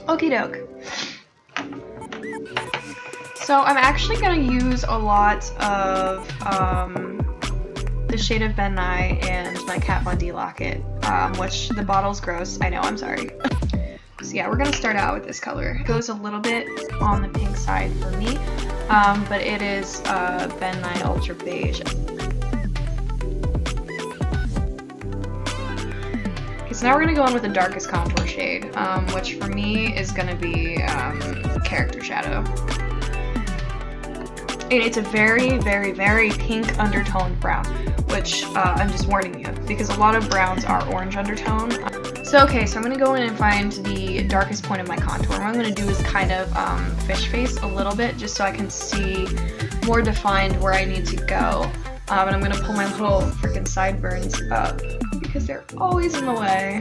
Okie doke. So I'm actually going to use a lot of the shade of Ben Nye and my Kat Von D Locket, which the bottle's gross. I know, I'm sorry. So yeah, we're going to start out with this color. It goes a little bit on the pink side for me, but it is Ben Nye Ultra Beige. Okay, so now we're going to go in with the darkest contour shade, which for me is going to be Character Shadow. And it's a very, very, very pink undertoned brown, which I'm just warning you, because a lot of browns are orange undertone. So okay, so I'm going to go in and find the darkest point of my contour. What I'm going to do is kind of fish face a little bit, just so I can see more defined where I need to go. And I'm going to pull my little freaking sideburns up, because they're always in the way.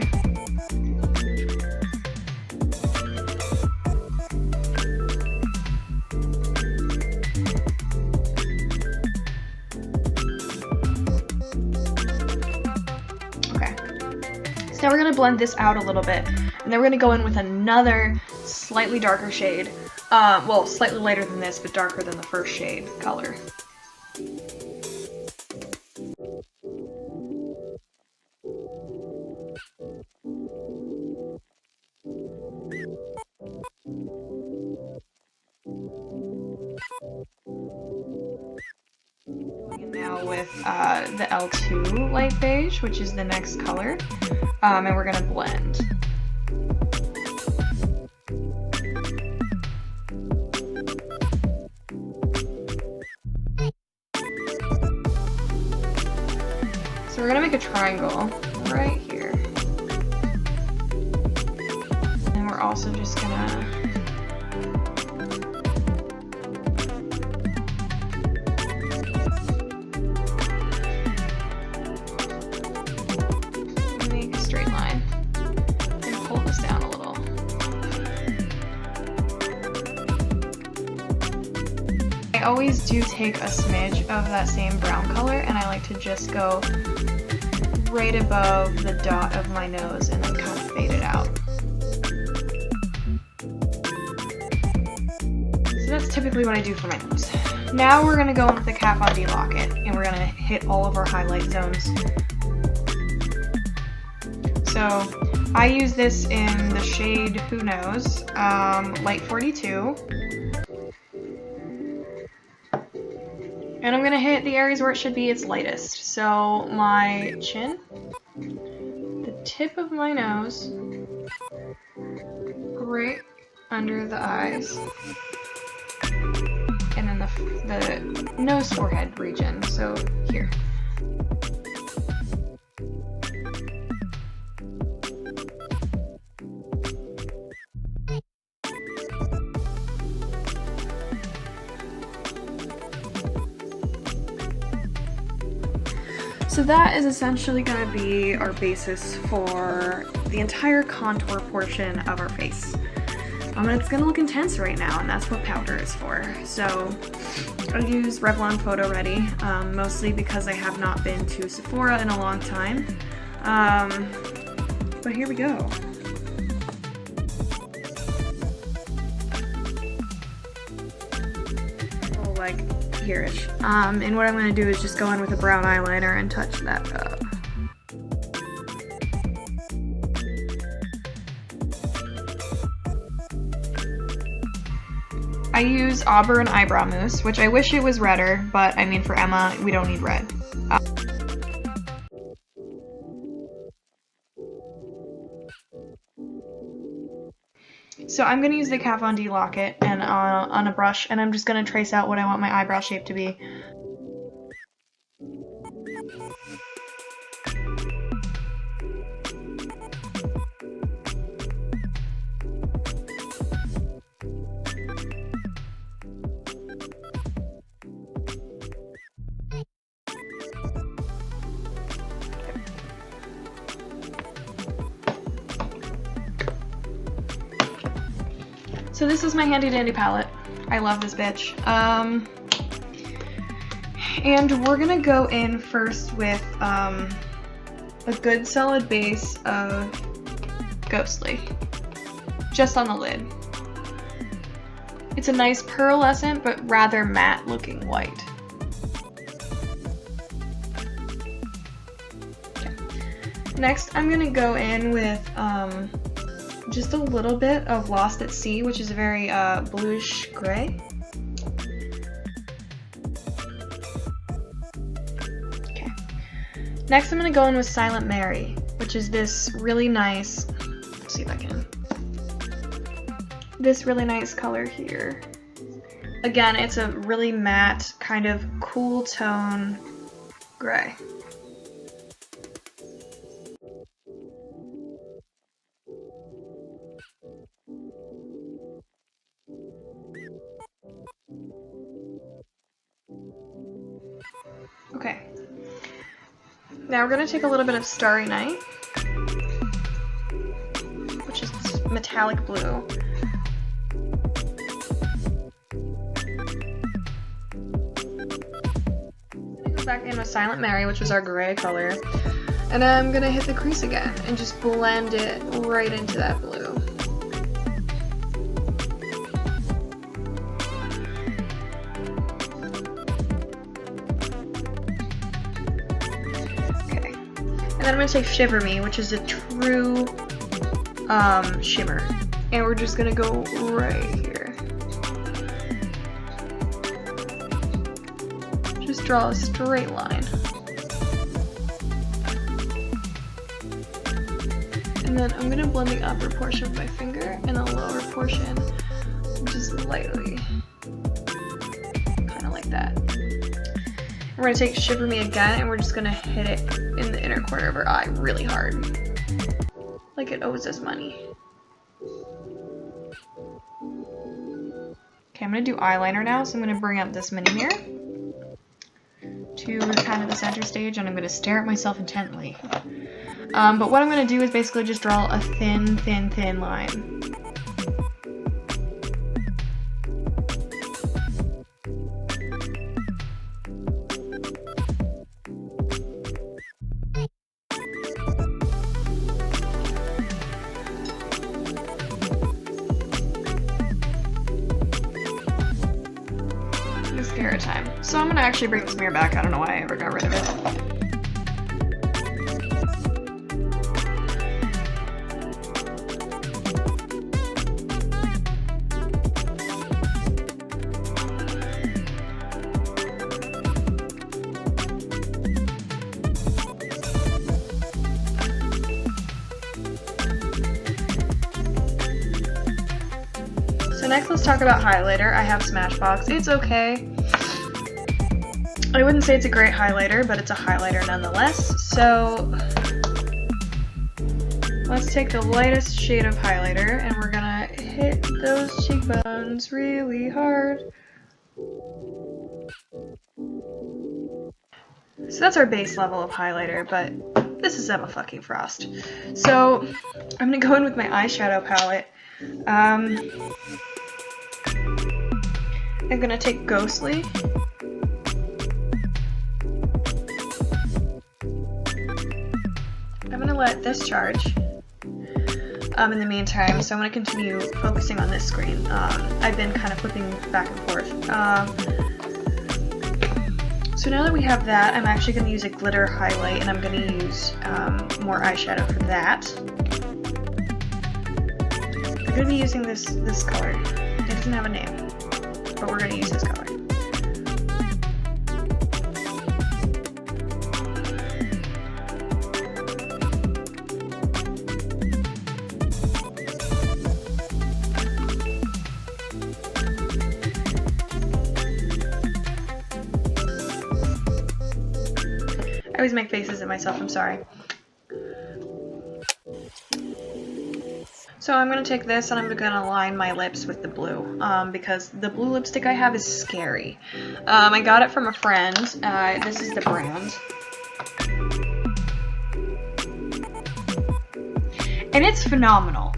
Now we're going to blend this out a little bit, and then we're going to go in with another slightly darker shade, well, slightly lighter than this, but darker than the first shade color. And now with the L2 light beige, which is the next color. And we're going to blend. So we're going to make a triangle right here. And we're also just going to I always do take a smidge of that same brown color, and I like to just go right above the dot of my nose and then kind of fade it out. So that's typically what I do for my nose. Now we're going to go in with the Kat Von D Locket, and we're going to hit all of our highlight zones. So I use this in the shade Who Knows, Light 42. And I'm going to hit the areas where it should be its lightest. So my chin, the tip of my nose, right under the eyes, and then the nose forehead region, so here. So that is essentially going to be our basis for the entire contour portion of our face. And it's going to look intense right now, and that's what powder is for. So I use Revlon Photoready, mostly because I have not been to Sephora in a long time. But here we go. Like here-ish. And what I'm going to do is just go in with a brown eyeliner and touch that up. I use Auburn eyebrow mousse, which I wish it was redder, but I mean for Emma, we don't need red. So I'm going to use the Kat Von D Locket and on a brush, and I'm just going to trace out what I want my eyebrow shape to be. So this is my handy dandy palette. I love this bitch. And we're gonna go in first with a good solid base of Ghostly, just on the lid. It's a nice pearlescent but rather matte looking white. Okay. Next I'm gonna go in with just a little bit of Lost at Sea, which is a very bluish gray. Okay. Next I'm going to go in with Silent Mary, which is this really nice, let's see if I can, this really nice color here. Again, it's a really matte, kind of cool tone gray. Okay, now we're going to take a little bit of Starry Night, which is this metallic blue. I'm going to go back in with Silent Mary, which was our gray color, and I'm going to hit the crease again and just blend it right into that blue. And then I'm going to take Shiver Me, which is a true shimmer. And we're just going to go right here. Just draw a straight line. And then I'm going to blend the upper portion with my finger and the lower portion just lightly. Kind of like that. We're going to take Shiver Me again, and we're just going to hit it in the inner corner of her eye really hard. Like it owes us money. Okay, I'm going to do eyeliner now, so I'm going to bring up this mini mirror to kind of the center stage, and I'm going to stare at myself intently. But what I'm going to do is basically just draw a thin, thin, thin line. Mascara time. So I'm gonna actually bring this mirror back. I don't know why I ever got rid of it. So next let's talk about highlighter. I have Smashbox. It's okay. I wouldn't say it's a great highlighter, but it's a highlighter nonetheless. So let's take the lightest shade of highlighter and we're gonna hit those cheekbones really hard. So that's our base level of highlighter, but this is Emma fucking Frost. So I'm gonna go in with my eyeshadow palette. I'm gonna take Ghostly. I'm gonna let this charge in the meantime, so I'm gonna continue focusing on this screen. I've been kind of flipping back and forth. So now that we have that, I'm actually gonna use a glitter highlight, and I'm gonna use more eyeshadow for that. I'm gonna be using this color. It doesn't have a name, but we're gonna use this color. I always make faces at myself, I'm sorry. So I'm going to take this and I'm going to line my lips with the blue, because the blue lipstick I have is scary. I got it from a friend. This is the brand. And it's phenomenal.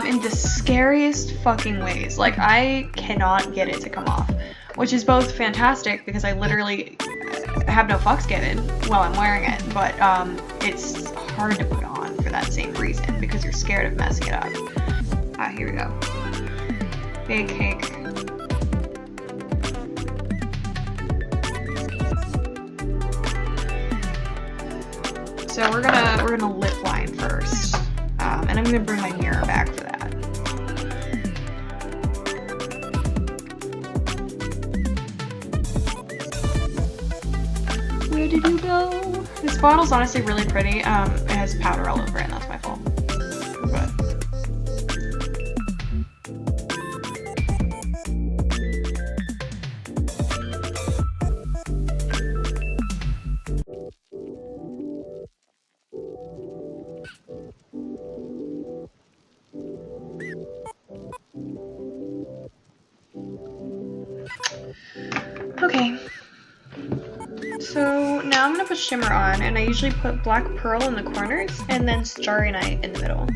in the scariest fucking ways. Like, I cannot get it to come off, which is both fantastic because I literally have no fucks given while I'm wearing it, but it's hard to put on for that same reason, because you're scared of messing it up. Here we go. Big cake. So we're gonna lip line first, and I'm gonna bring my mirror back for that. Where did you go? This bottle's honestly really pretty. It has powder all over it, and that's my fault. But okay. So now I'm gonna put shimmer on, and I usually put black pearl in the corners and then starry night in the middle.